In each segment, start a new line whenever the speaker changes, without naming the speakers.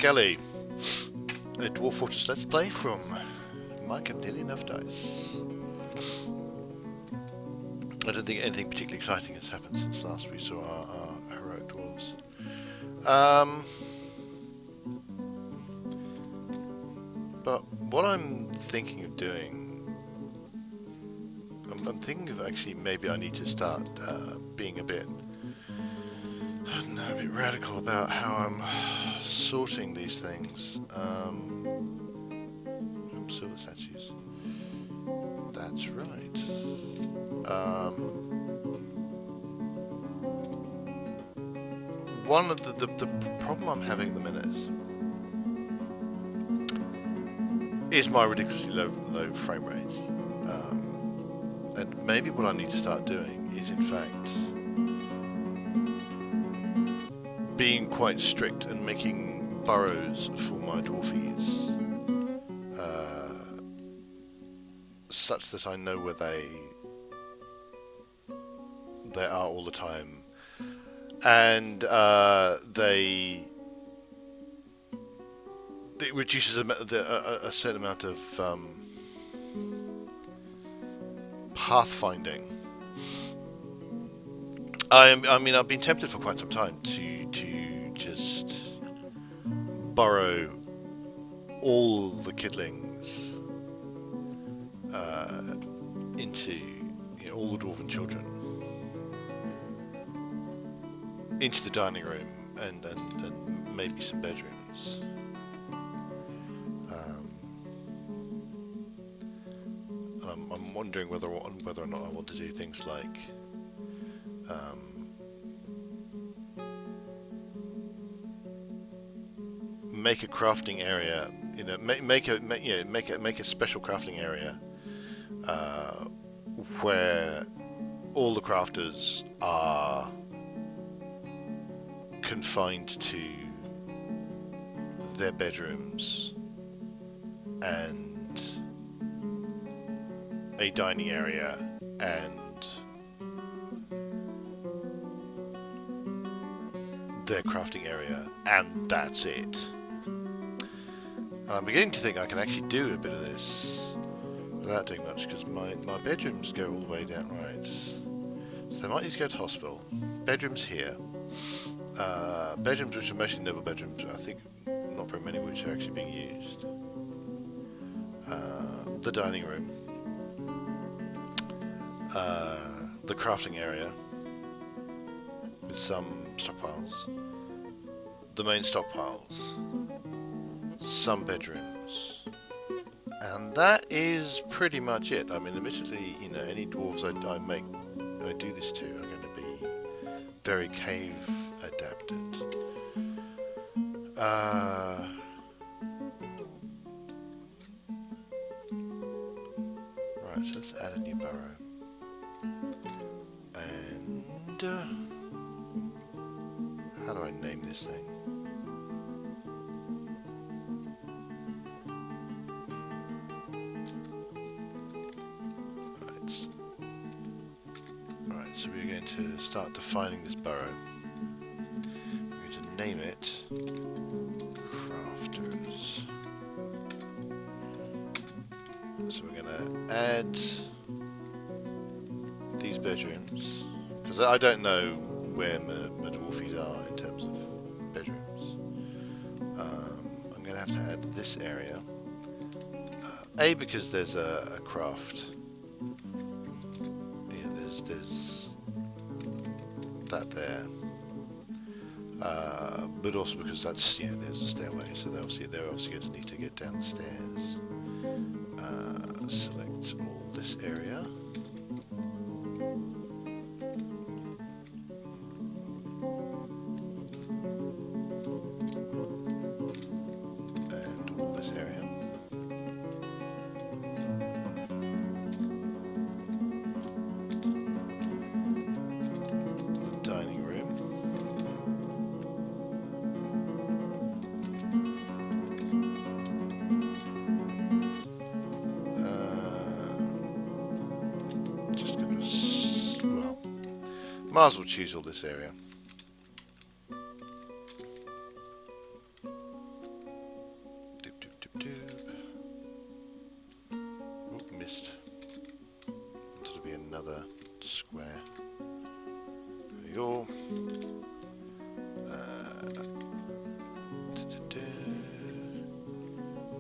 Gategully, a Dwarf Fortress Let's Play from Mike and Nearly Enough Dice. I don't think anything particularly exciting has happened since last we saw our heroic dwarves. But what I'm thinking of doing, I'm thinking of actually maybe I need to start being a bit, I don't know, a bit radical about how I'm sorting these things. Silver statues. That's right. One of the problem I'm having at the minute is my ridiculously low frame rates. And maybe what I need to start doing is, in fact, being quite strict and making burrows for my dwarfies, such that I know where they are all the time, and it reduces a certain amount of pathfinding. I mean, I've been tempted for quite some time to just burrow all the kidlings into, all the dwarven children into the dining room and maybe some bedrooms. I'm wondering whether or not I want to do things like make a crafting area, make a special crafting area where all the crafters are confined to their bedrooms and a dining area and their crafting area, and that's it. And I'm beginning to think I can actually do a bit of this without doing much, because my bedrooms go all the way down, right? So I might need to go to hospital. Bedrooms here. Bedrooms which are mostly noble bedrooms, I think not very many which are actually being used. The dining room. The crafting area with some stockpiles. The main stockpiles. Some bedrooms. And that is pretty much it. I mean, admittedly, any dwarves I do this to are going to be very cave adapted. Right, so let's add a new burrow. And how do I name this thing? Right, so we're going to start defining this burrow. We're going to name it Crafters. So we're going to add these bedrooms, because I don't know where my dwarfies are in terms of bedrooms. I'm going to have to add this area. A, because there's a craft. There's that there. But also because that's, there's a stairway, so they're obviously going to need to get down the stairs. Select all this area. And all this area. The dining room. Might as well choose all this area. Oh, missed. Wanted to be another square. There we go.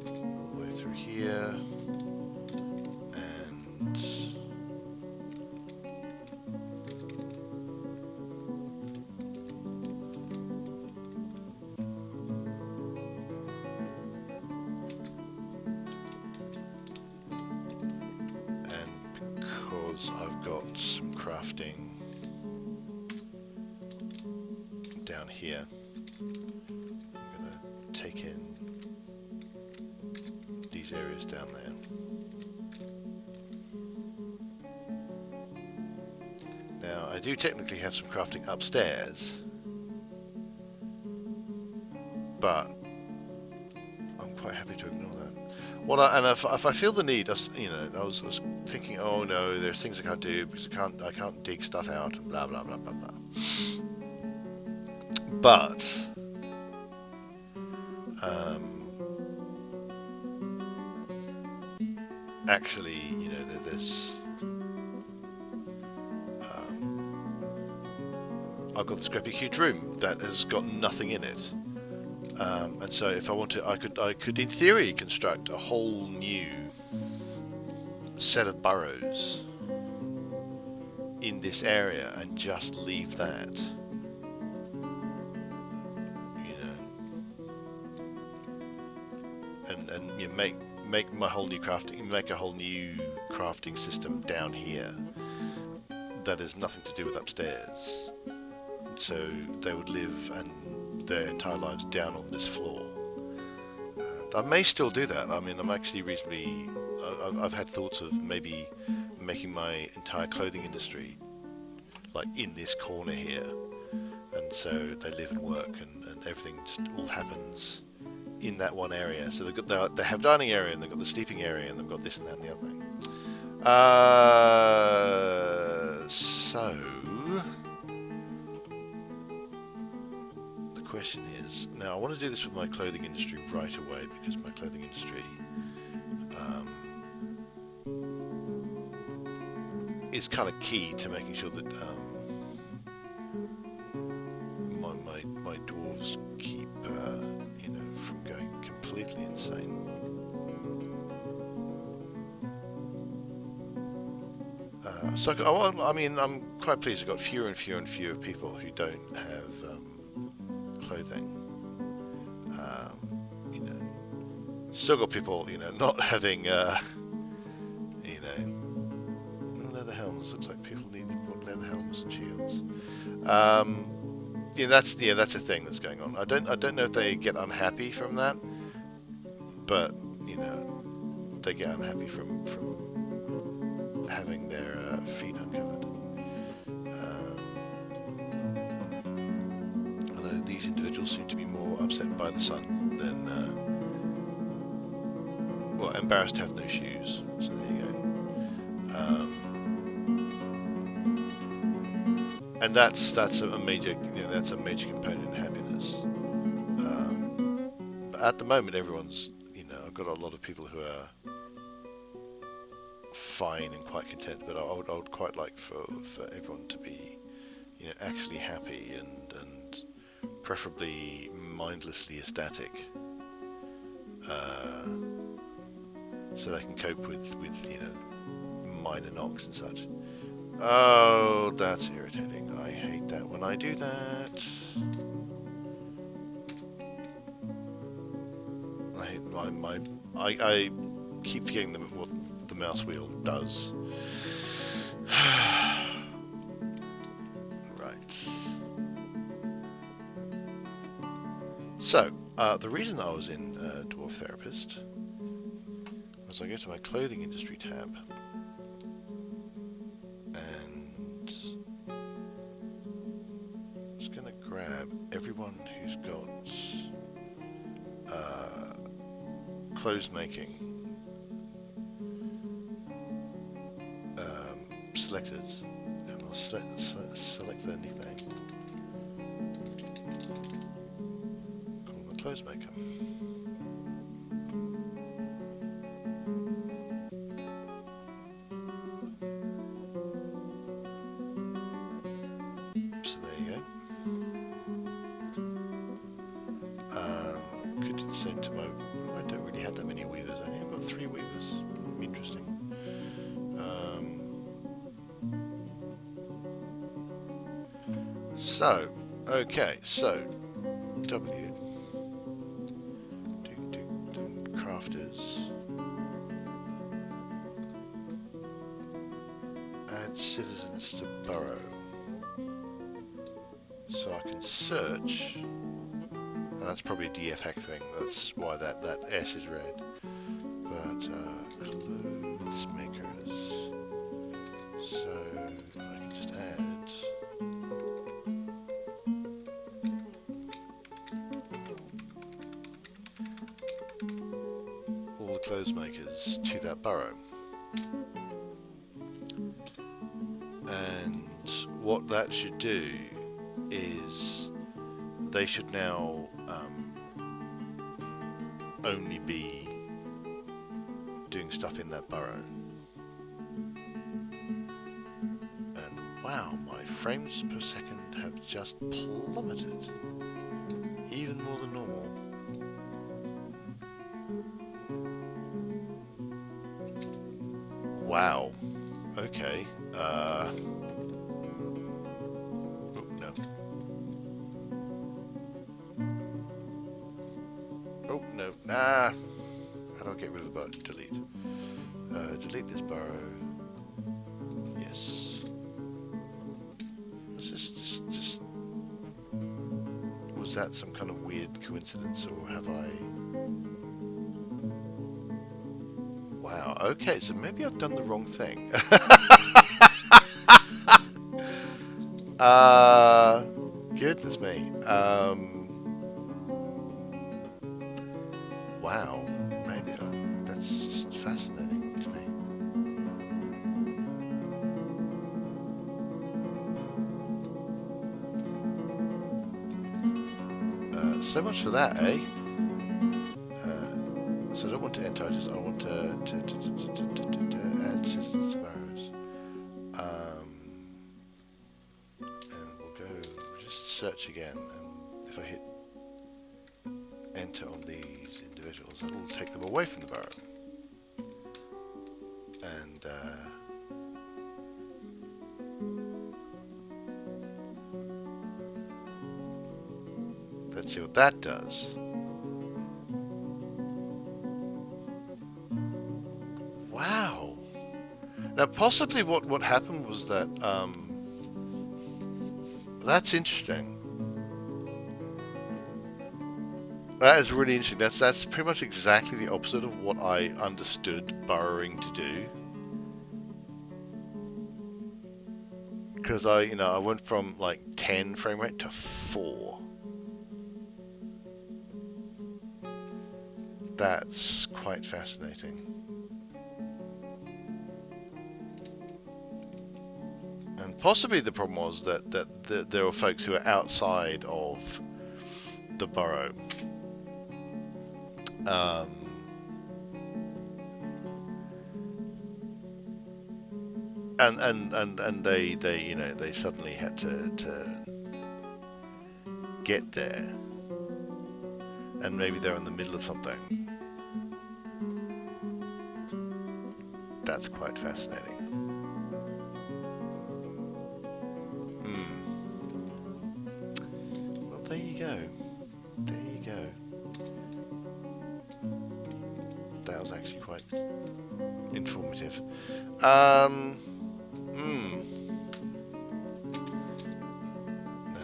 All the way through here. And because I've got some crafting down here, I'm going to take in these areas down there. Now, I do technically have some crafting upstairs, but I'm quite happy to ignore that. And if I feel the need, I was thinking, oh no, there's things I can't do because I can't dig stuff out and blah blah blah blah blah. But actually, there's I've got this great big huge room that has got nothing in it. And so if I want to, I could in theory construct a whole new set of burrows in this area and just leave that, and make my whole new make a whole new crafting system down here that has nothing to do with upstairs. So they would live and their entire lives down on this floor. And I may still do that. I mean, I'm actually reasonably... I've had thoughts of maybe making my entire clothing industry like in this corner here. And so they live and work and everything just all happens in that one area. So they have dining area and they've got the sleeping area and they've got this and that and the other thing. So... question is, now I want to do this with my clothing industry right away because my clothing industry is kind of key to making sure that my dwarves keep from going completely insane. I mean, I'm quite pleased. I've got fewer and fewer and fewer people who don't have clothing. Still got people, not having, leather helms. Looks like people need leather helms and shields. That's a thing that's going on. I don't know if they get unhappy from that, but they get unhappy from having their feet uncovered. Although these individuals seem to be more upset by the sun than, embarrassed to have no shoes. So there you go. And that's a major component in happiness. But at the moment, everyone's I've got a lot of people who are fine and quite content, but I would quite like for everyone to be actually happy and preferably mindlessly ecstatic, so they can cope with minor knocks and such. Oh, that's irritating. I hate that when I do that. I keep forgetting what the mouse wheel does. Right. So, the reason I was in Dwarf Therapist was I go to my clothing industry tab and I'm just going to grab everyone who's got clothes making selected, and I'll select their nickname. Call them a clothes maker. do the same to my... I don't really have that many weavers. I only got 3 weavers. Interesting. So, okay, so W. Crafters. Add citizens to burrow. So I can search. And that's probably a DF hack thing. That's why that S is red. But clothes makers. So I can just add. All the clothes makers to that burrow. And what that should do is they should now only be doing stuff in that burrow. And wow, my frames per second have just plummeted. Even more than normal. Wow. Okay. Oh, no. Oh, no. Ah! How do I get rid of the burrow? Delete. Delete this burrow. Yes. Was this just... Was that some kind of weird coincidence, or have I... Wow, okay, so maybe I've done the wrong thing. Goodness me. Wow, maybe that's just fascinating to me. So much for that, eh? So I don't want to enter, I want to add systems to barrows. And we'll go just search again, and if I hit enter on these individuals, it'll take them away from the barrow. And let's see what that does. Wow. Now possibly what happened was that that's interesting. That is really interesting. That's pretty much exactly the opposite of what I understood burrowing to do. Because I went from like 10 frame rate to 4. That's quite fascinating. And possibly the problem was that there were folks who were outside of the burrow. And they suddenly had to get there, and maybe they're in the middle of something. That's quite fascinating. Well, there you go. There you go. That was actually quite informative. Now I'm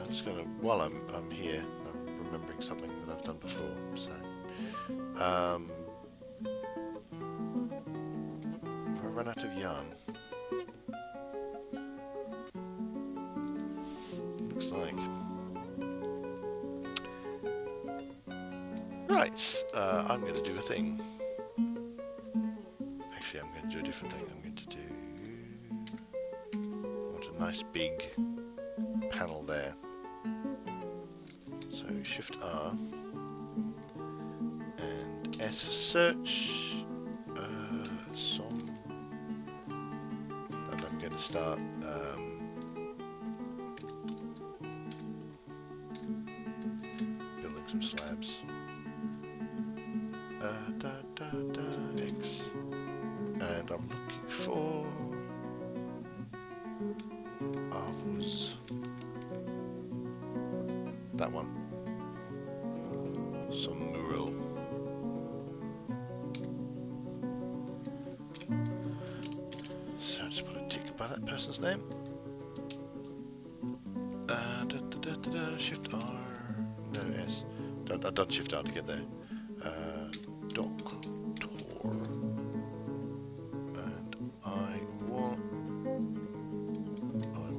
just gonna, while I'm here, I'm remembering something that I've done before. So, if I run out of yarn, looks like. Right, I'm going to do a thing. Actually, I'm going to do a different thing. I'm going to do... I want a nice big panel there. So Shift R and S for search. Some. And I'm going to start building some slabs. X. And I'm looking for was that one. Some mural. So just put a tick by that person's name. Shift R. No S. I've done Shift R to get there. Doctor. And I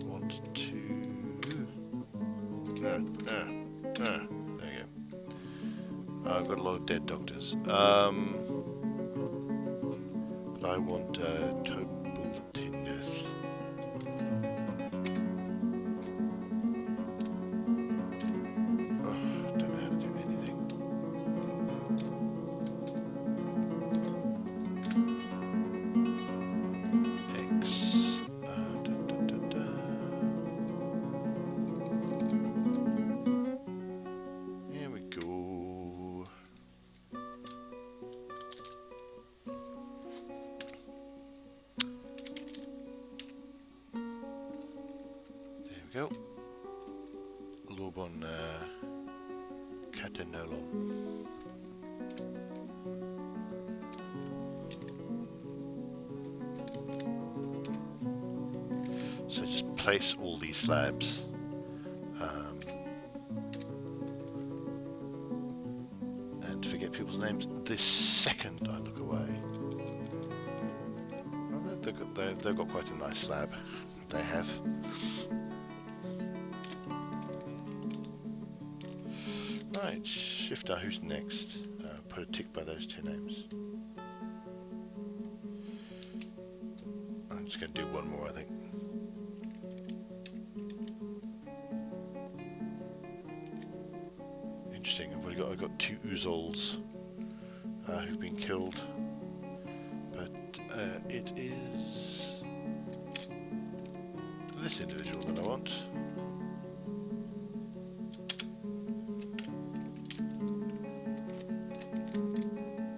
want to. There you go. I've got a lot of dead doctors. But I want total tindeath. Don't know how to do anything. X. Here we go. There we go. Lobon Gategully. So just place all these slabs and forget people's names the second I look away. Well, they've got quite a nice slab. They have. Right, Shift R, who's next? Put a tick by those two names. I'm just going to do one more, I think. Interesting, I've got two Uzols who've been killed, but it is this individual that I want.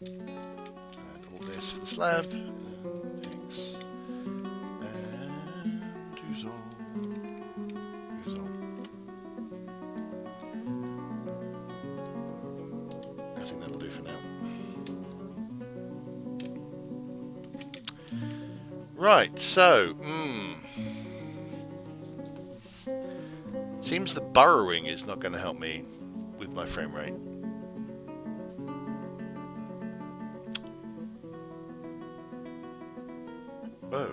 And all this for the slab. X and Uzol. I think that'll do for now. Right, so, seems the burrowing is not going to help me with my frame rate. Oh.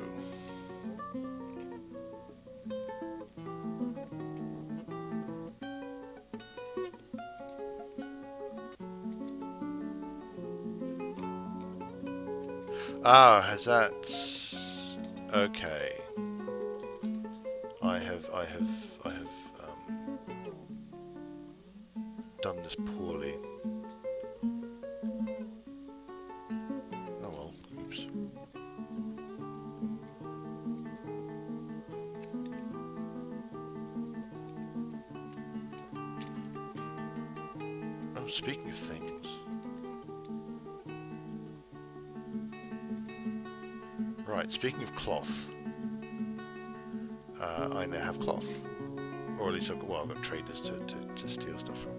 Ah, has that... Okay. I have done this poorly. Oh well, oops. Oh, speaking of things. Right, speaking of cloth, I now have cloth. Or at least I've got traders to steal stuff from.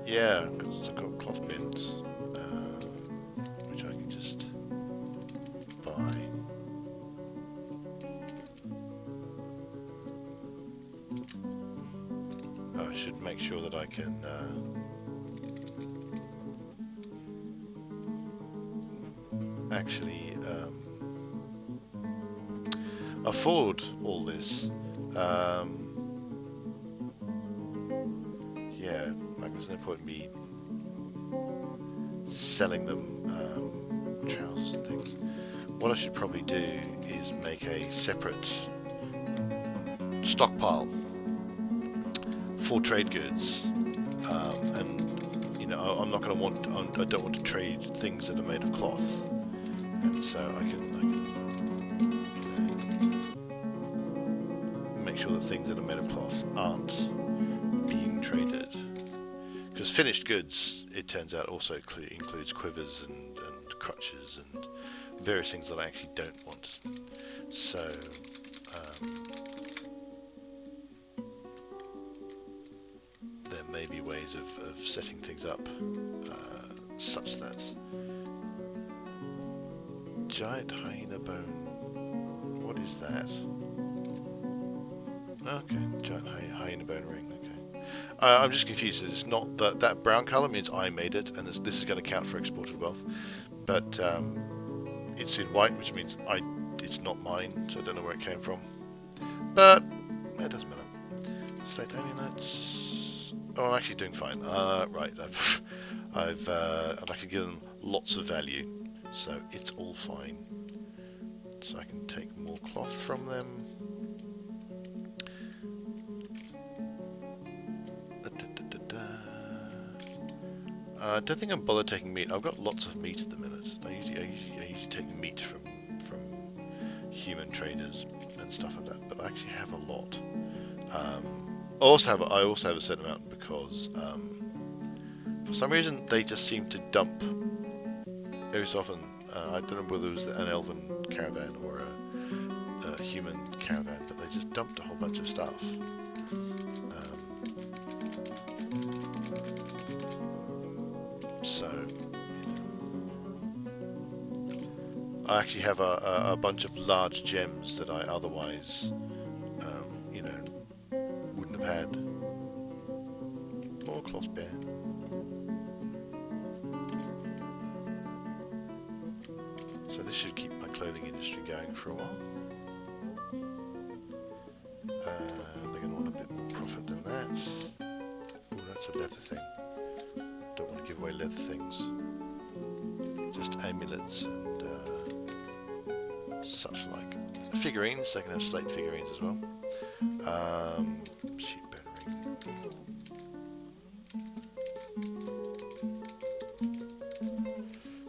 Yeah, because I've got cloth bins, which I can just buy. Oh, I should make sure that I can actually afford all this. Yeah, like there's no point in me selling them trousers and things. What I should probably do is make a separate stockpile for trade goods, and you know I'm not going to want. I don't want to trade things that are made of cloth, and so I can make sure that things that are made of cloth aren't being traded. Because finished goods, it turns out, also includes quivers and crutches and various things that I actually don't want. So, there may be ways of setting things up such that giant hyena bone. What is that? Okay, giant hyena bone ring. Okay, I'm just confused. It's not that brown color means I made it, and this is going to count for exported wealth. But it's in white, which means it's not mine, so I don't know where it came from. But it doesn't matter. Slate amulettes. Oh, I'm actually doing fine. Right, I've actually given them lots of value, so it's all fine. So I can take more cloth from them. I don't think I'm bothered taking meat. I've got lots of meat at the minute. I usually take meat from human traders and stuff like that, but I actually have a lot. I also have a certain amount because for some reason they just seem to dump every so often. I don't know whether it was an elven caravan or a human caravan, but they just dumped a whole bunch of stuff. So, I actually have a bunch of large gems that I otherwise, wouldn't have had. More cloth bear. So this should keep my clothing industry going for a while. They're going to want a bit more profit than that. Oh, that's a leather thing. Don't want to give away leather things. Just amulets and such like. Figurines, they can have slate figurines as well. Sheep bone ring.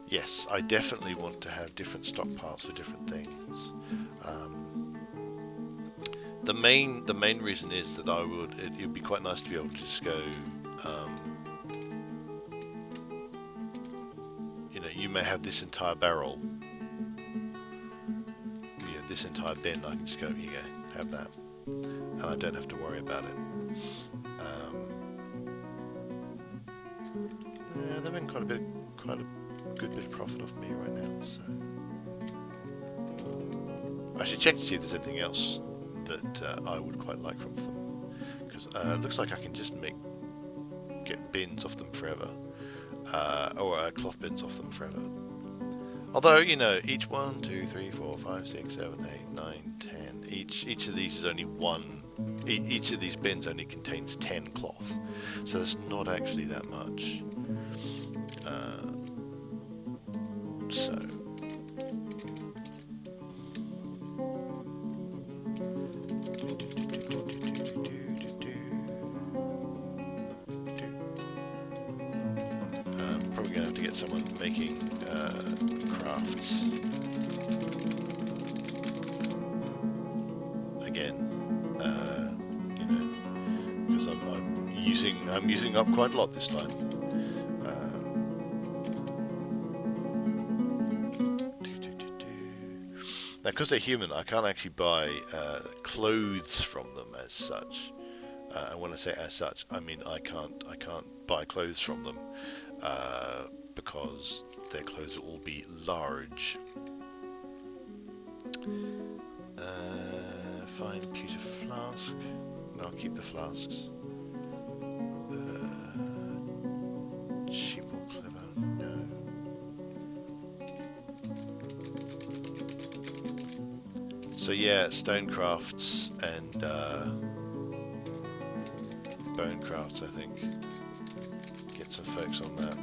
Yes, I definitely want to have different stockpiles for different things. The main reason is that it would be quite nice to be able to just go. You may have this entire barrel. This entire bin. I can just go. Here you go. Have that, and I don't have to worry about it. Yeah, they're making quite a good bit of profit off me right now. So I should check to see if there's anything else that I would quite like from them, because it looks like I can just get bins off them forever, or cloth bins off them forever. Although, each 1, 2, 3, 4, 5, 6, 7, 8, 9, 10, each of these is only one, each of these bins only contains 10 cloth, so it's not actually that much. So... probably going to have to get someone making crafts again, because I'm using up quite a lot this time. Now, because they're human, I can't actually buy clothes from them as such. And when I say as such, I mean I can't buy clothes from them because their clothes will all be large. Find pewter flask. No, I'll keep the flasks. Sheep wool clever. No. So yeah, stone crafts and bone crafts, I think. Get some folks on that.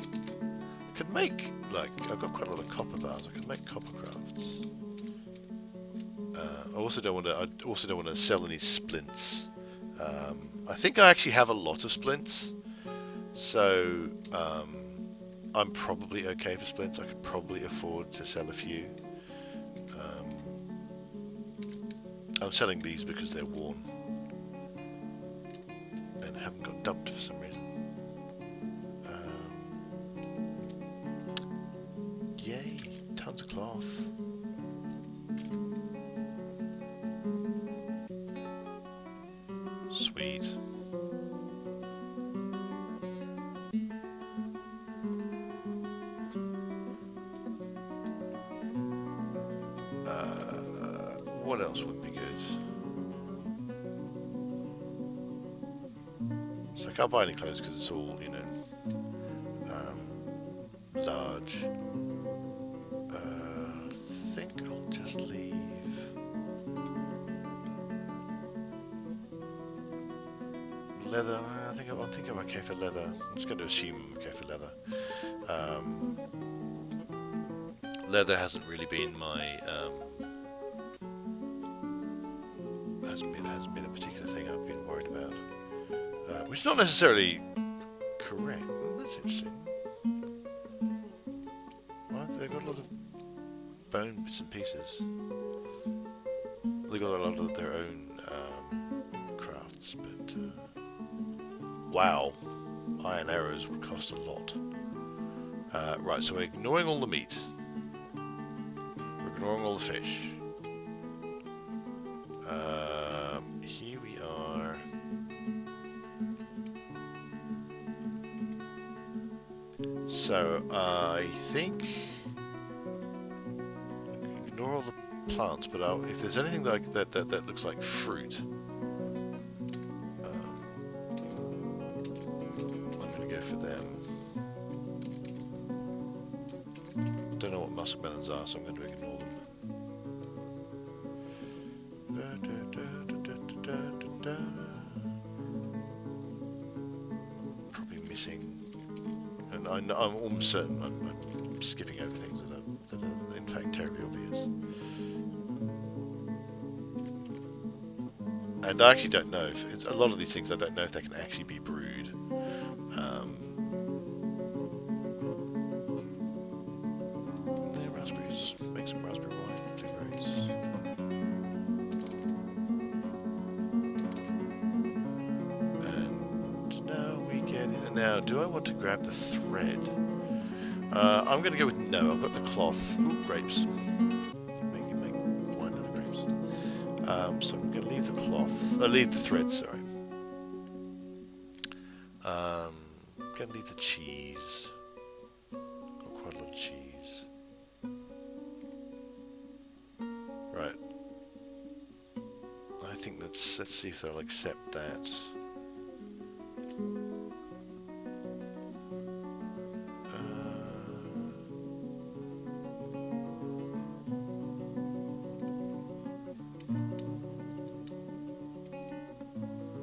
I could make, I've got quite a lot of copper bars. I could make copper crafts. I also don't want to sell any splints. I think I actually have a lot of splints, so I'm probably okay for splints. I could probably afford to sell a few. I'm selling these because they're worn. dumped for some reason. Yay, tons of cloth. Sweet. What else would be good? So I can't buy any clothes because it's all, you know, large. I think I'll just leave. Leather. I think I'm okay for leather. I'm just going to assume I'm okay for leather. Leather hasn't really been my hasn't been a particular thing I've been worried about, which is not necessarily correct. Well, that's interesting. Well, they've got a lot of bone bits and pieces. They've got a lot of their own crafts, but wow, iron arrows would cost a lot. Right, so we're ignoring all the meat. We're ignoring all the fish. Here we are. So I think ignore all the plants, but if there's anything like that looks like fruit, I'm going to go for them. Don't know what muskmelons are, so I'm going to ignore them. Probably missing, and I'm almost certain I'm skipping over things that are in fact terribly obvious. And I actually don't know if it's a lot of these things. I don't know if they can actually be brewed. Raspberries. Make some raspberry wine. Blueberries. And now we get in. And now, do I want to grab the thread? I'm going to go with no. I've got the cloth. Ooh, grapes. Make wine out of grapes. So I'm going to leave the cloth. Leave the thread. Sorry. I'm going to leave the cheese. Got quite a lot of cheese. Right. I think let's see if they'll accept that.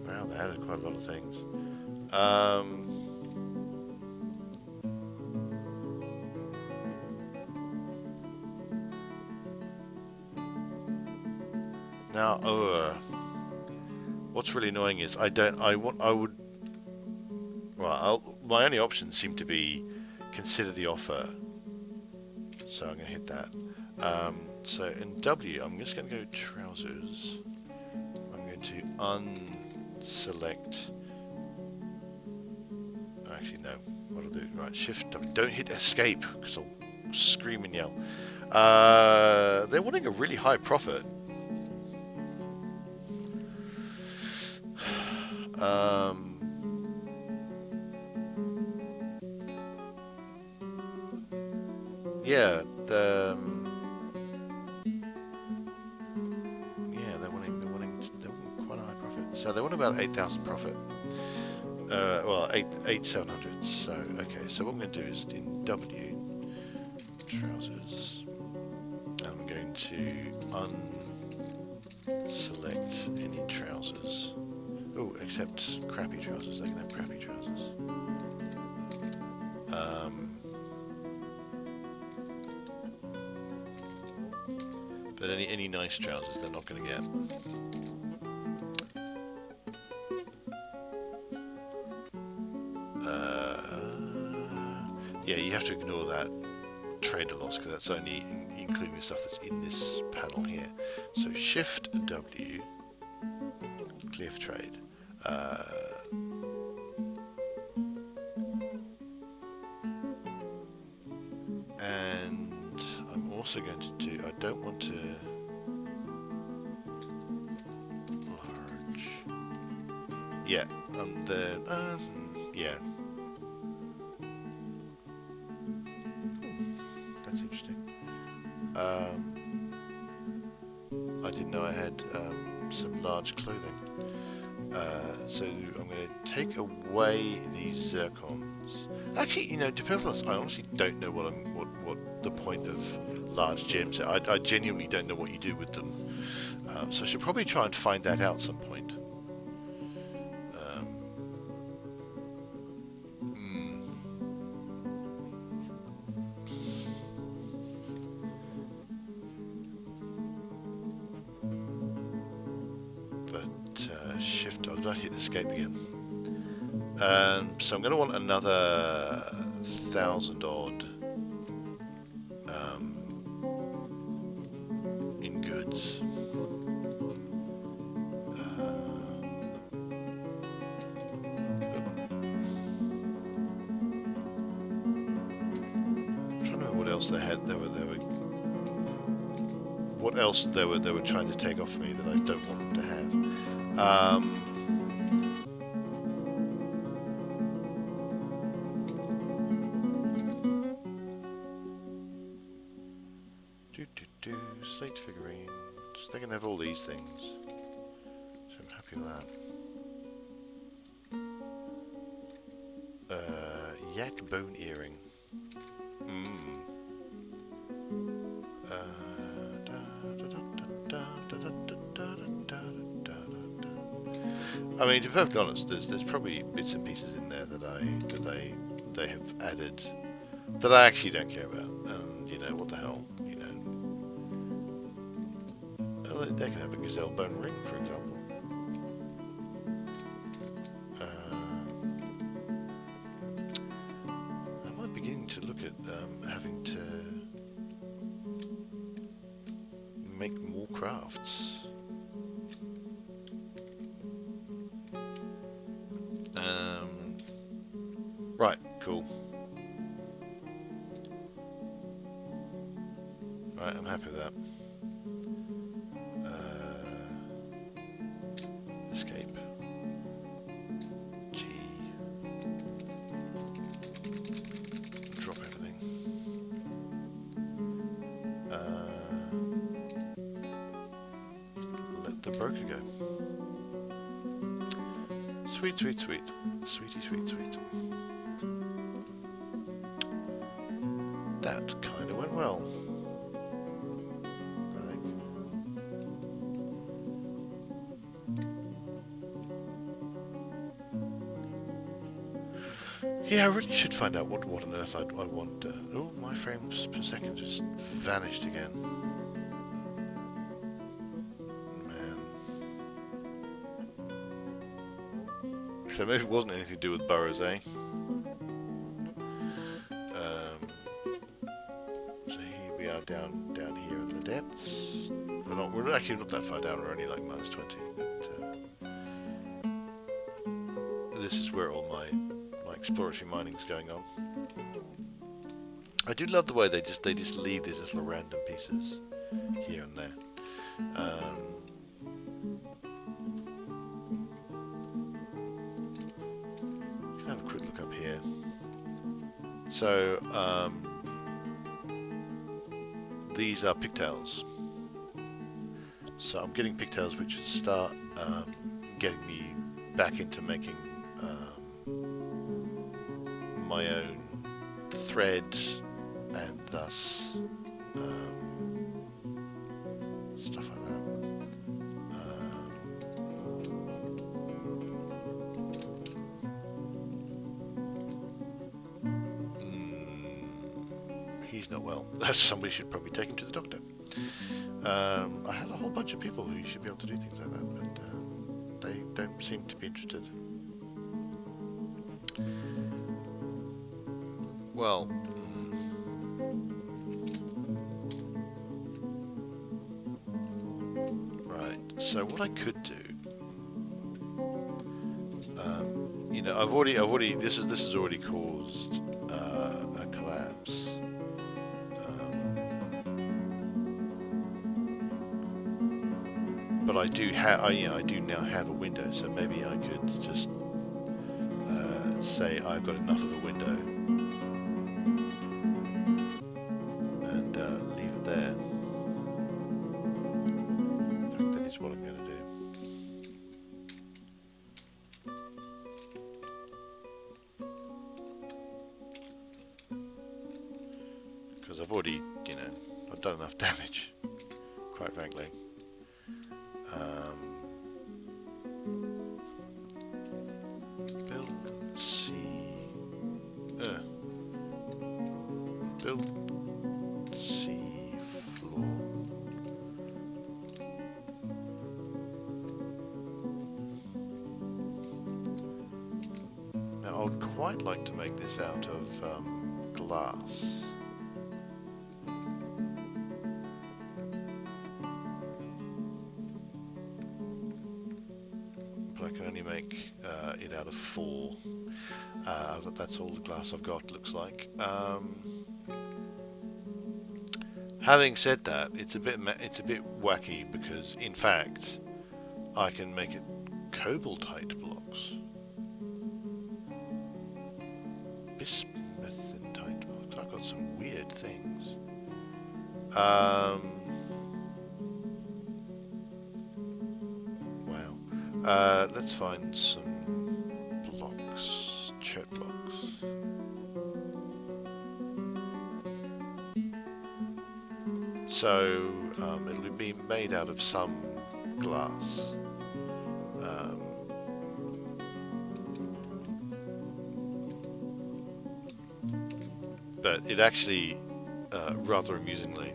Wow, they added quite a lot of things. Now, what's really annoying is my only options seem to be consider the offer. So I'm going to hit that. So in W, I'm just going to go trousers. I'm going to unselect. Actually, no. What I'll do? Right, Shift W. Don't hit Escape because I'll scream and yell. They're wanting a really high profit. Yeah, they're wanting quite a high profit. So they want about 8,000 profit. Well, 8,700. So okay. So what I'm going to do is in W trousers, I'm going to unselect any trousers. Oh, except crappy trousers. They can have crappy trousers. But any nice trousers they're not going to get. Yeah, you have to ignore that trader loss because that's only including the stuff that's in this panel here. So Shift W, clear for trade. also going to do, I don't want to large. Yeah, and then yeah. That's interesting. I didn't know I had some large clothing. So I'm going to take away these zircons. Actually, you know, to be honest, I honestly don't know what the point of large gems are. I genuinely don't know what you do with them. So I should probably try and find that out at some point. Shift, I was about to hit escape again. So I'm going to want another 1,000 odd in goods. I'm trying to remember what else they had. What else they were trying to take off me that I don't want them to have. Slate figurines. They can have all these things. So I'm happy with that. Yak bone earring. I mean, to be perfectly honest, there's probably bits and pieces in there that they have added that I actually don't care about. And you know, what the hell, you know. Oh, they can have a gazelle bone ring, for example. I might be beginning to look at having to make more crafts. Right, cool. Right, I'm happy with that. Escape. G. Drop everything. Let the broker go. Sweet, sweet, sweet. Sweetie, sweet, sweet. That kind of went well, I think. Yeah, I really should find out what on earth I want. Oh, my frames per second just vanished again. Man. So maybe it wasn't anything to do with burrows, eh? Down here in the depths. We're actually not that far down. We're only like -20. But this is where all my exploratory mining is going on. I do love the way they just leave these little random pieces here and there. You can have a quick look up here. So. These are pigtails, so I'm getting pigtails which should start getting me back into making my own thread, and thus stuff like that. He's not well. Somebody should probably take him to the doctor. I had a whole bunch of people who should be able to do things like that, but they don't seem to be interested. Well, right. So what I could do, you know, I've already. This has already caused a collapse. but I do have, I do now have a window, so maybe I could just say I've got enough of a window and leave it there. In fact, that is what I'm going to do. Because I've already, I've done enough damage, quite frankly. Build sea floor. Now I would quite like to make this out of glass. But I can only make it out of 4. That's all the glass I've got, looks like. Having said that, it's a bit wacky because, in fact, I can make it cobaltite blocks, bismuthite blocks. I've got some weird things. Wow. Let's find some blocks, chert blocks. So it'll be made out of some glass. But it actually, rather amusingly,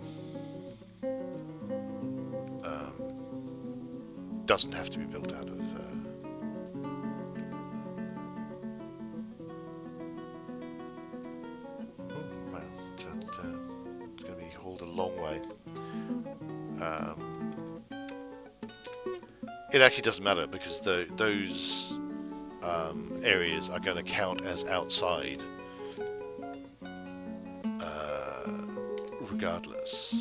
doesn't have to be built out of it's going to be hauled a long way. It actually doesn't matter because those areas are going to count as outside regardless.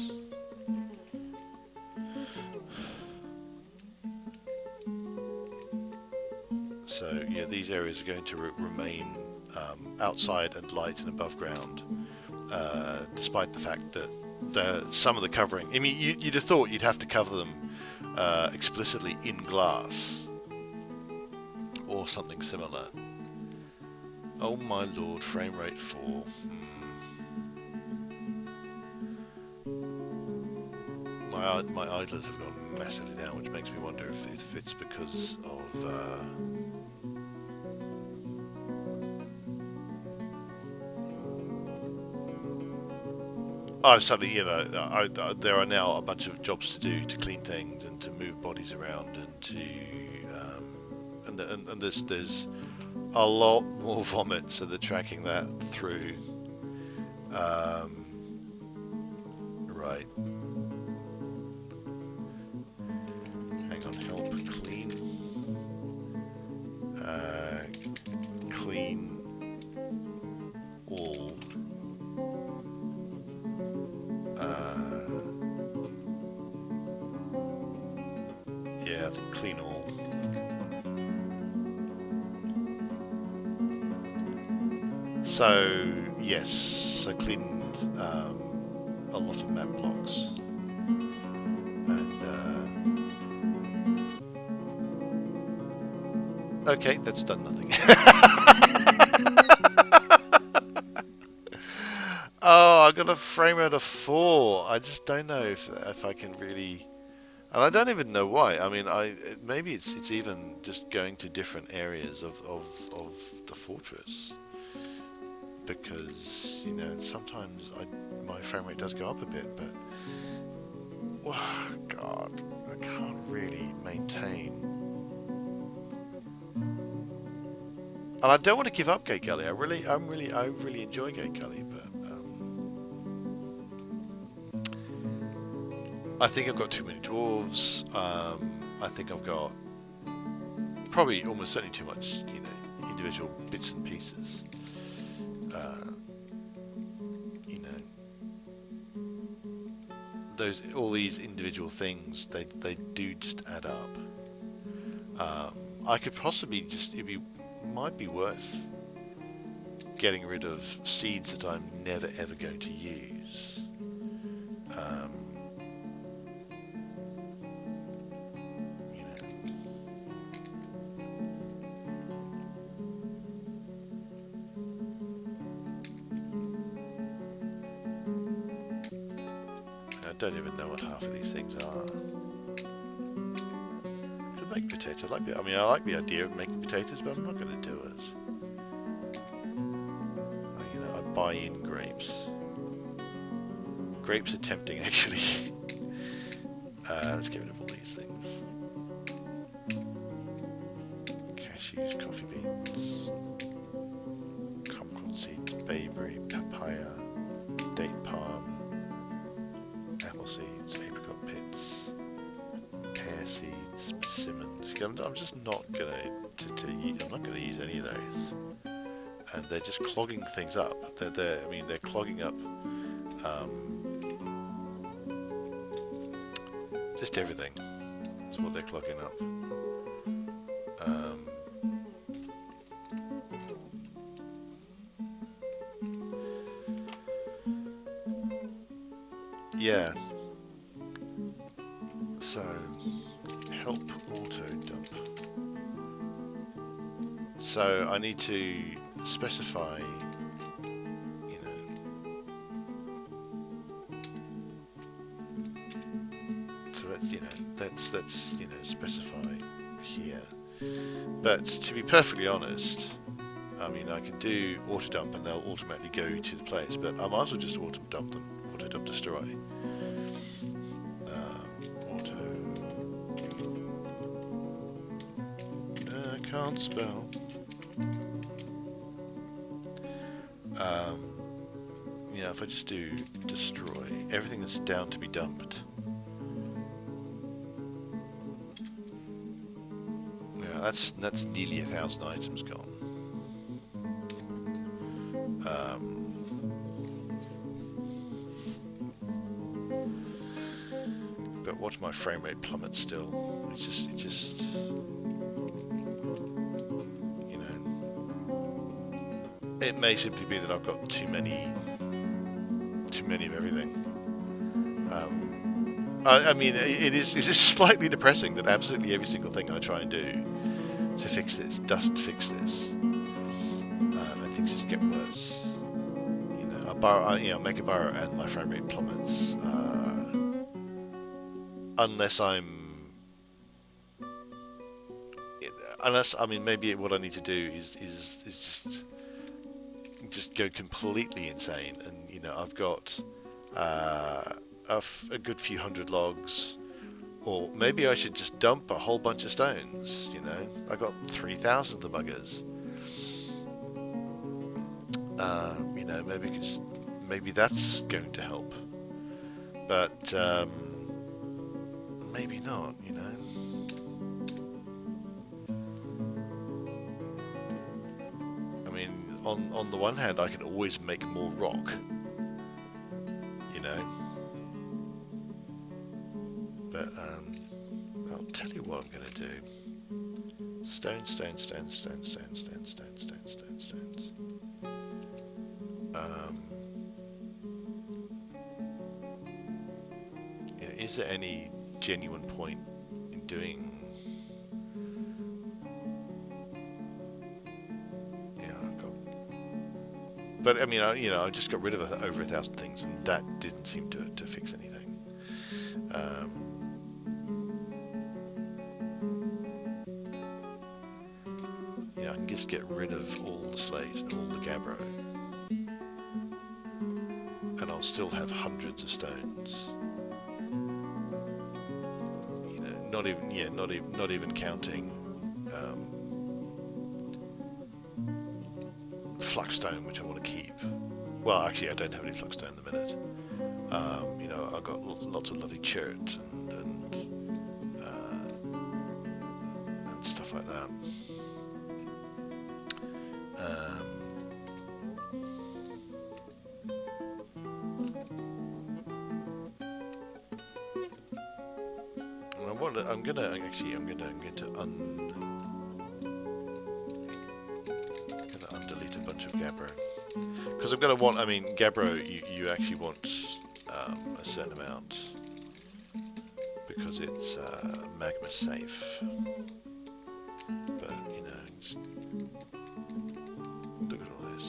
So yeah, these areas are going to remain outside and light and above ground, despite the fact that some of the covering, I mean, you'd have thought you'd have to cover them explicitly in glass or something similar. Oh my lord, frame rate 4. My idlers have gone massively down, which makes me wonder if it's because of suddenly, there are now a bunch of jobs to do to clean things and to move bodies around and to and there's a lot more vomit, so they're tracking that through. Right. Hang on, help clean. Clean all. Yeah, clean all. So yes, so cleaned a lot of map blocks, and okay, that's done nothing. Oh, I got a frame rate of 4. I just don't know if I can really, and I don't even know why. I mean, maybe it's even just going to different areas of the fortress, because sometimes my frame rate does go up a bit, but oh god, I can't really maintain. And I don't want to give up Gategully. I really enjoy Gategully, but I think I've got too many dwarves. I think I've got probably almost certainly too much, individual bits and pieces. all these individual things, they do just add up. I could possibly might be worth getting rid of seeds that I'm never ever going to use. You know. I don't even know what half of these things are. To make potatoes, I like the idea of making potatoes, but I'm not going to do it. You know, I buy in grapes. Grapes are tempting, actually. Let's get rid of all these things. Cashews, coffee beans, kumquat seeds, bayberry, papaya, date palm, apple seeds, apricot pits, pear seeds, persimmons. I'm just not gonna I'm not gonna use any of those, and they're just clogging things up. They're clogging up just everything. That's what they're clogging up. Yeah. So, help auto dump. So I need to specify, you know, so let's specify here. But to be perfectly honest, I mean, I can do auto dump and they'll automatically go to the place, but I might as well just auto dump destroy. I can't spell. Yeah, if I just do destroy everything that's down to be dumped. Yeah, that's nearly 1,000 items gone. But watch my frame rate plummet still. It just you know, it may simply be that I've got too many of everything. I mean, it is slightly depressing that absolutely every single thing I try and do to fix this doesn't fix this, and things just get worse. You know, I make a burrow and my frame rate plummets. Unless I mean, maybe what I need to do is just go completely insane, and you know, I've got a good few hundred logs, or maybe I should just dump a whole bunch of stones. You know, I got 3,000 of the buggers. You know, maybe that's going to help, but maybe not. You know. On the one hand, I can always make more rock, you know, but I'll tell you what I'm going to do. Stones. You know, is there any genuine point in doing? But I mean, I just got rid of over 1,000 things, and that didn't seem to fix anything. You know, I can just get rid of all the slate and all the gabbro, and I'll still have hundreds of stones. You know, not even counting fluxstone, which I want to keep. Well, actually, I don't have any fluxstone at the minute. You know, I've got lots of lovely chert and stuff like that. want to. I'm going to undelete a bunch of Gabbro because I'm going to want. I mean, Gabbro, you actually want a certain amount because it's magma safe. But you know, just look at all this.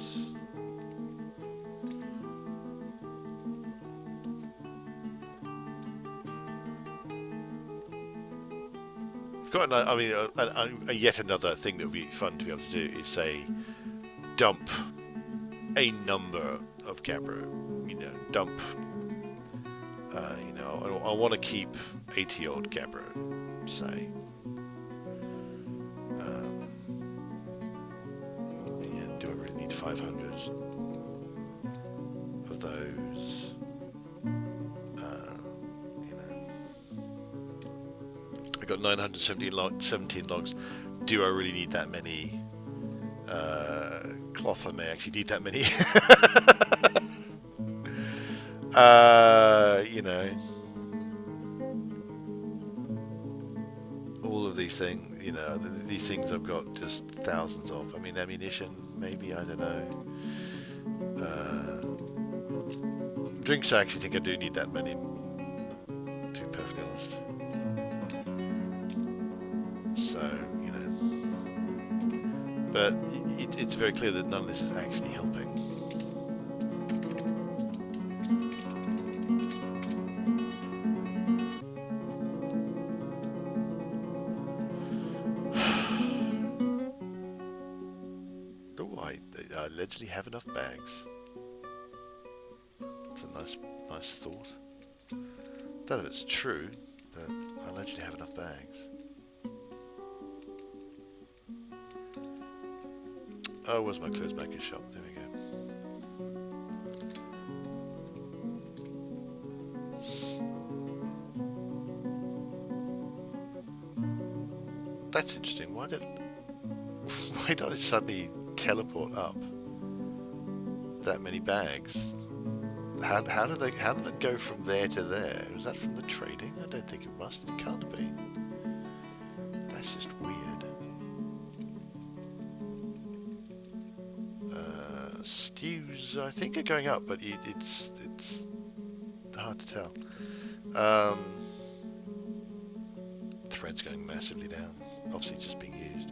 Got, I mean, yet another thing that would be fun to be able to do is say, dump a number of Gabbro. You know, dump. You know, I want to keep 80 odd Gabbro, say. Yeah, do I really need 500 of those? I've got 917 logs. Do I really need that many? Cloth, I may actually need that many. You know, all of these things. You know, these things I've got just thousands of. I mean, ammunition, maybe, I don't know. Drinks, I actually think I do need that many. To be perfectly honest. So, you know, but it's very clear that none of this is actually helping. Do I allegedly have enough bags? It's a nice thought. Don't know if it's true, but I allegedly have enough bags. Oh, where's my clothes maker shop? There we go. That's interesting. Why did I suddenly teleport up that many bags? How did they go from there to there? Was that from the trading? I don't think it must. It can't be. That's just weird. Stews, I think, are going up, but it's hard to tell. Thread's going massively down. Obviously, just being used.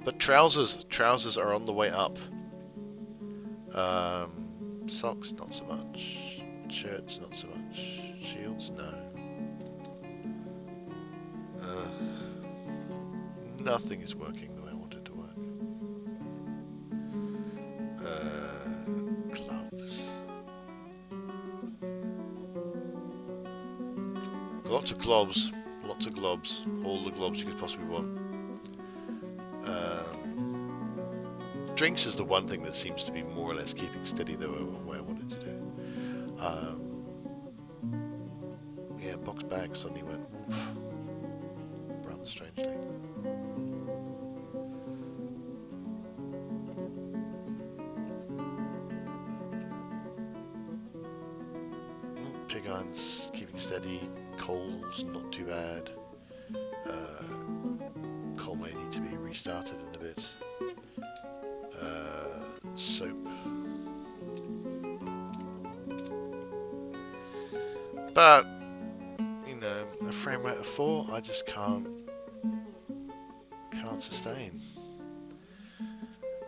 But trousers are on the way up. Socks, not so much. Shirts, not so much. Shields, no. Nothing is working the way I want it to work. Gloves. Lots of globs. Lots of globs. All the globs you could possibly want. Drinks is the one thing that seems to be more or less keeping steady the way I wanted to do. Yeah, box bag suddenly went oof, rather strangely. Pig irons keeping steady. Coals not too bad. Coal may need to be restarted in a bit. Soap. But, you know, a frame rate of 4, I just can't sustain.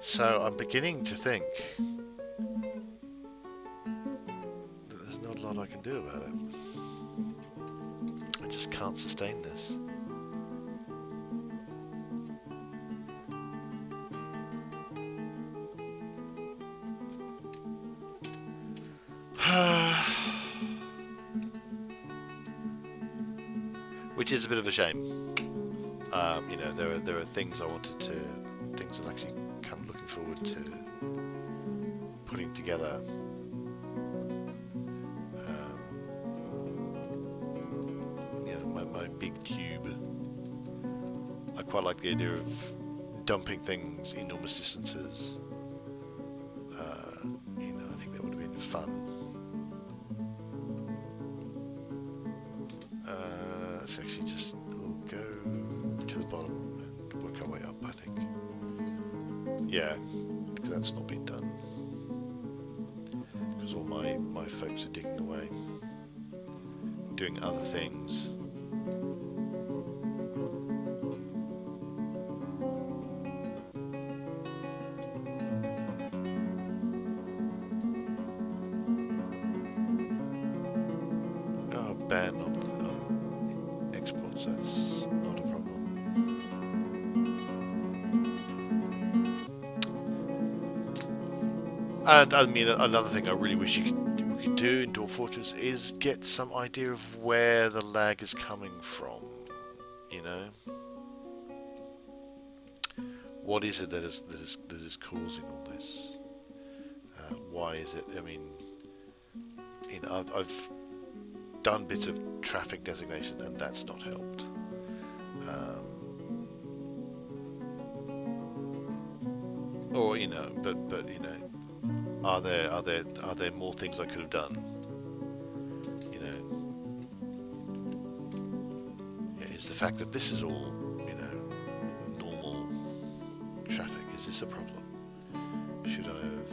So I'm beginning to think that there's not a lot I can do about it. I just can't sustain this. Which is a bit of a shame. You know, there are things I was actually kind of looking forward to putting together. You know, my big tube. I quite like the idea of dumping things enormous distances. You know, I think that would have been fun. It's actually just, oh Yeah, because that's not been done. Because all my folks are digging away, doing other things. Oh, ban on exports, that's not a problem. And I mean, another thing I really wish we could do in Dwarf Fortress is get some idea of where the lag is coming from. You know, what is it that is causing all this? Why is it? I mean, you know, I've done bits of traffic designation, and that's not helped. Or you know, but you know, are there more things I could have done? You know, yeah, is the fact that this is all, you know, normal traffic, is this a problem? Should I have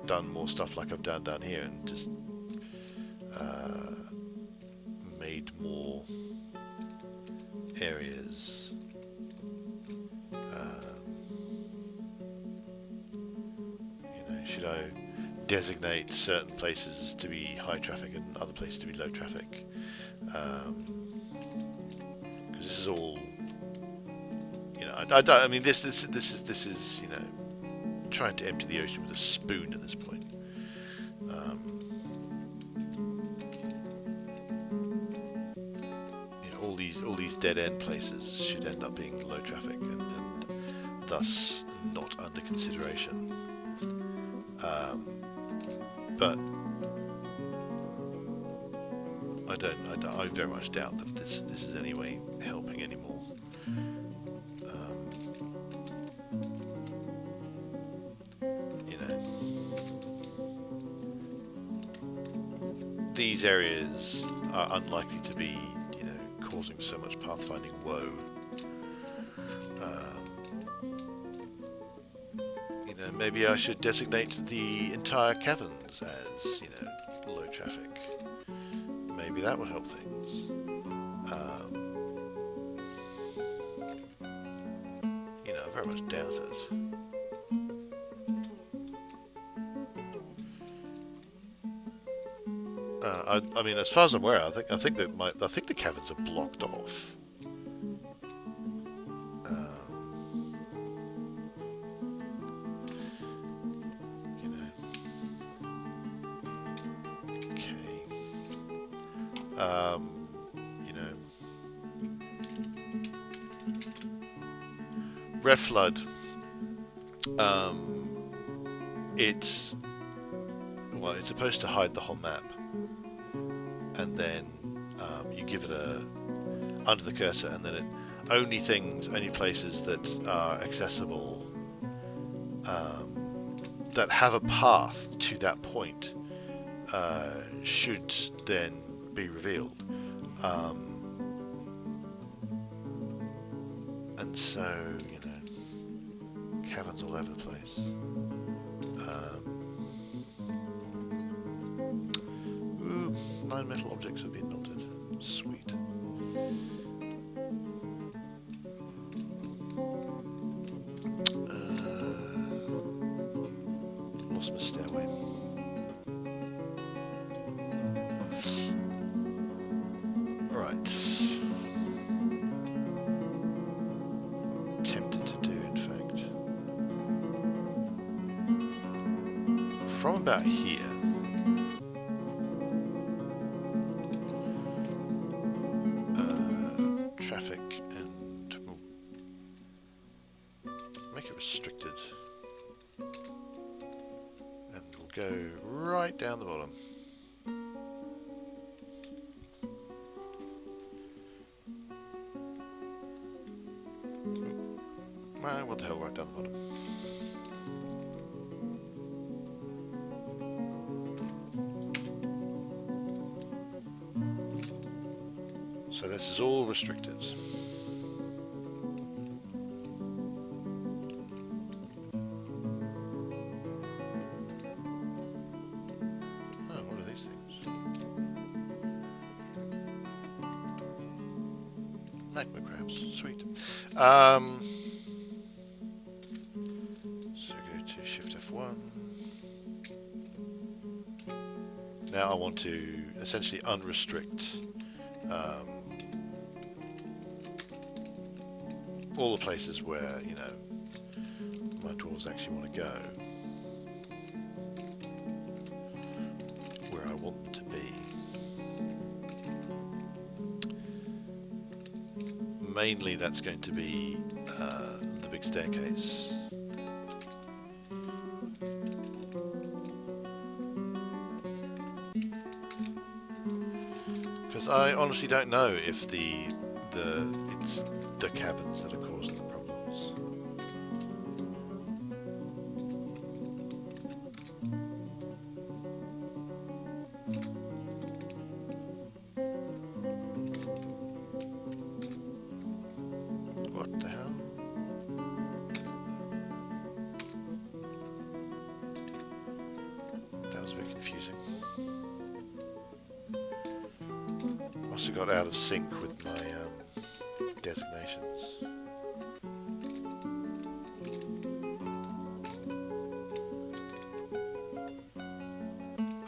done more stuff like I've done down here and just made more areas? You know, should I designate certain places to be high traffic and other places to be low traffic? Because this is all, you know, I mean, this is, you know, trying to empty the ocean with a spoon at this point. You know, all these dead end places should end up being low traffic and thus not under consideration. But I very much doubt that this is anyway helping anymore. You know, these areas are unlikely to be, you know, causing so much pathfinding woe. You know, maybe I should designate the entire caverns as, you know, low traffic. Maybe that would help things. You know, I very much doubt it. I mean, as far as I'm aware, I think the caverns are blocked off. You know. Okay. You know. Red Flood. It's supposed to hide the whole map, and then you give it a under the cursor, and then only places that are accessible, that have a path to that point, should then be revealed. And so, you know, caverns all over the place. Ooh, 9 metal objects have been melted. Sweet. Lost my stairway. Right. Tempted to do, in fact. From about here. Traffic and make it restricted. And we'll go right down the bottom. Well, what the hell, right down the bottom. So this is all restricted. magma crabs. Sweet. So go to Shift F1. Now I want to essentially unrestrict all the places where, you know, my dwarves actually want to go. Where I want them to be. Mainly that's going to be the big staircase. Because I honestly don't know if it's the cabins that are causing the problems. What the hell? That was a bit confusing. Also got out of sync with my designations.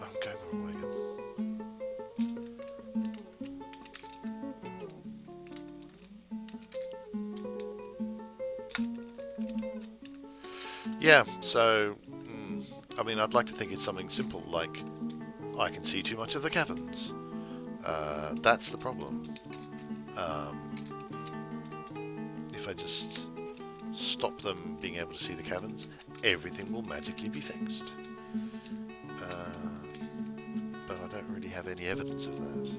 I'm going the wrong way again. Yeah, so I mean, I'd like to think it's something simple like I can see too much of the caverns. That's the problem. If I just stop them being able to see the caverns, everything will magically be fixed. But I don't really have any evidence of that.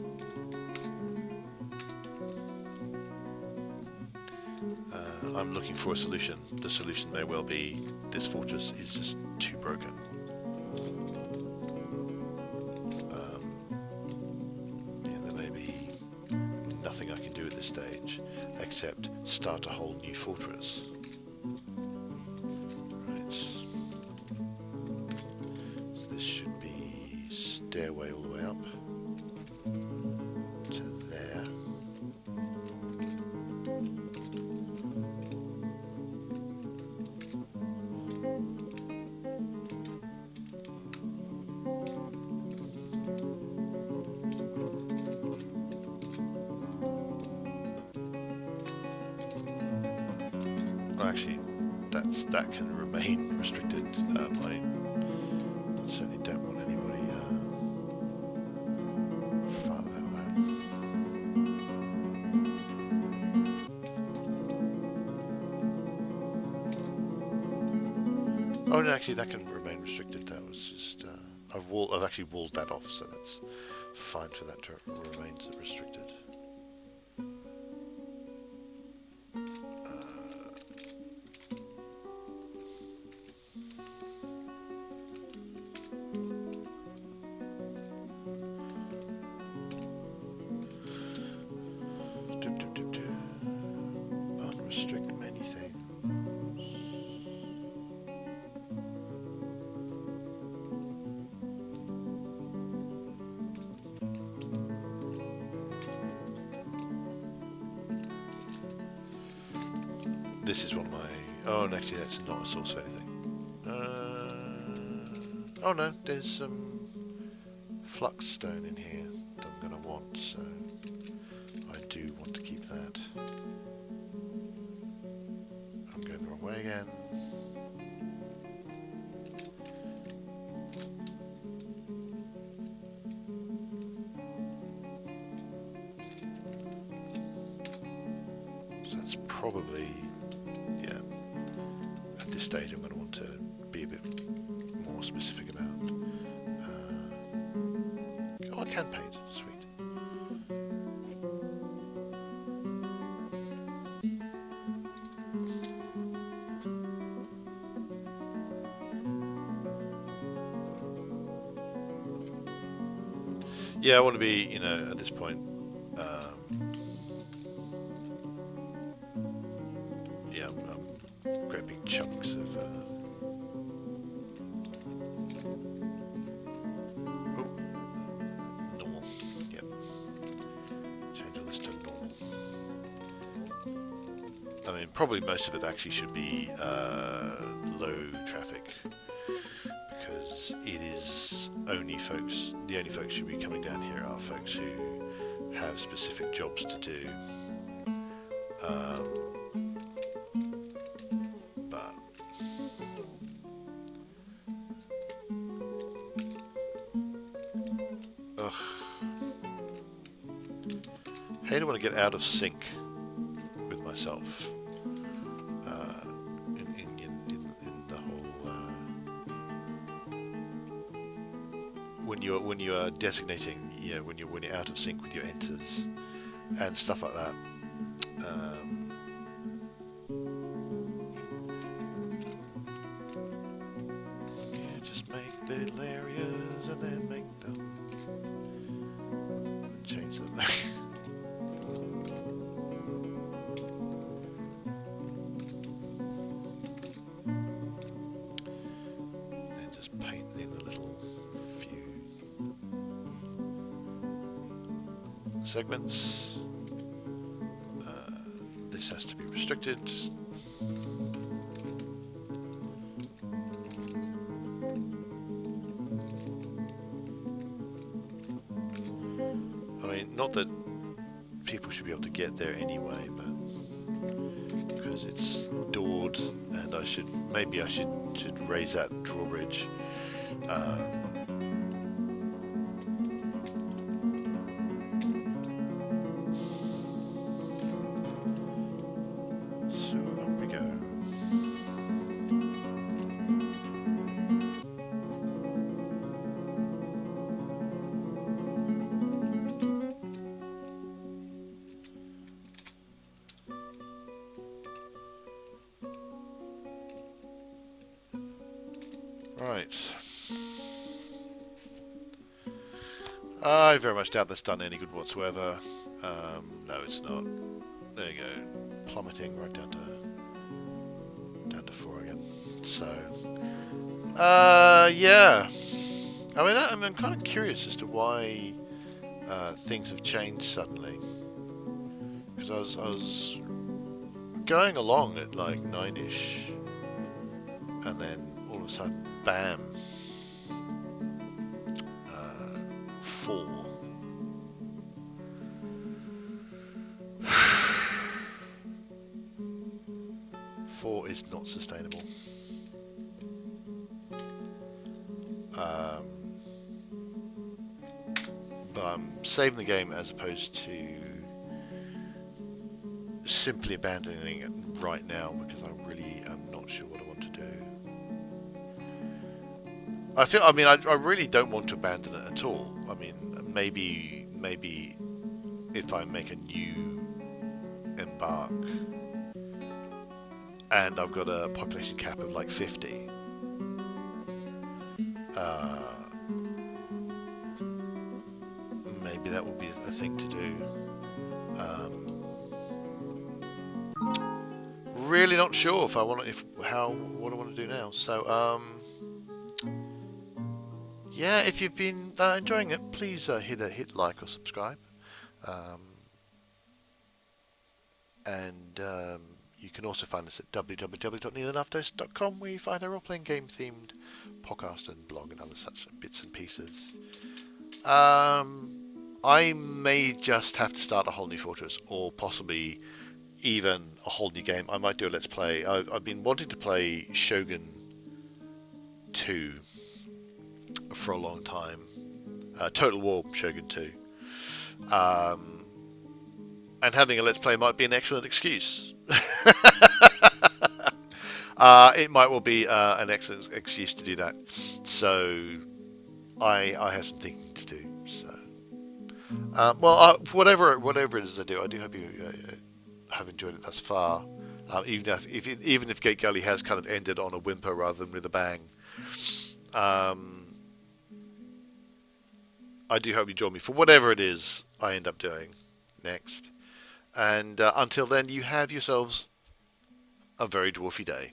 I'm looking for a solution. The solution may well be this fortress is just too broken. There may be nothing I can do at this stage except start a whole new fortress. Right. So this should be stairway all the way up to there. Actually, that can remain restricted. I certainly don't want anybody far about that. Oh no, actually that can remain restricted. That was just I've actually walled that off, so that's fine for that to remain restricted. Unrestrict many things. This is one of my... Oh, and actually that's not a source of anything. Oh no, there's some flux stone in here that I'm going to want, so I do want to keep that. I'm going the wrong way again. So that's probably, yeah, at this stage I'm going to want to be a bit more specific about. Oh, I can paint, sweet. Yeah, I want to be, you know, at this point, yeah, great big chunks of, oh, normal, yep, change all this to normal. probably most of it actually should be low traffic, because it is only folks. The only folks who should be coming down here are folks who have specific jobs to do. But ugh. Hey, I don't want to get out of sync with myself in the whole when you are designating, when you're out of sync with your enters and stuff like that. Just make little areas and then make them and change them. Paint in a little few segments. This has to be restricted. I mean, not that people should be able to get there anyway, but because it's doored, and maybe I should raise that drawbridge. So up we go. Right. I very much doubt that's done any good whatsoever. No, it's not. There you go. Plummeting right down to 4 again. So, yeah. I mean, I'm kind of curious as to why things have changed suddenly. Because I was going along at like 9-ish, and then all of a sudden, bam, 4. Four is not sustainable. But I'm saving the game as opposed to simply abandoning it right now, because I really am not sure what I want to do. I really don't want to abandon it at all. I mean, maybe if I make a new embark and I've got a population cap of like 50, maybe that would be a thing to do. Really not sure if I want what I want to do now. So yeah, if you've been enjoying it, please hit like or subscribe, and you can also find us at www.neitherlovedose.com, where you find our role-playing game themed podcast and blog and other such bits and pieces. I may just have to start a whole new fortress, or possibly even a whole new game. I might do a let's play. I've been wanting to play Shogun 2 for a long time. Total War Shogun 2. And having a let's play might be an excellent excuse. It might well be an excellent excuse to do that. So I have some thinking to do. So whatever it is I do hope you have enjoyed it thus far. Even if Gategully has kind of ended on a whimper rather than with a bang. I do hope you join me for whatever it is I end up doing next. And until then, you have yourselves a very dwarfy day.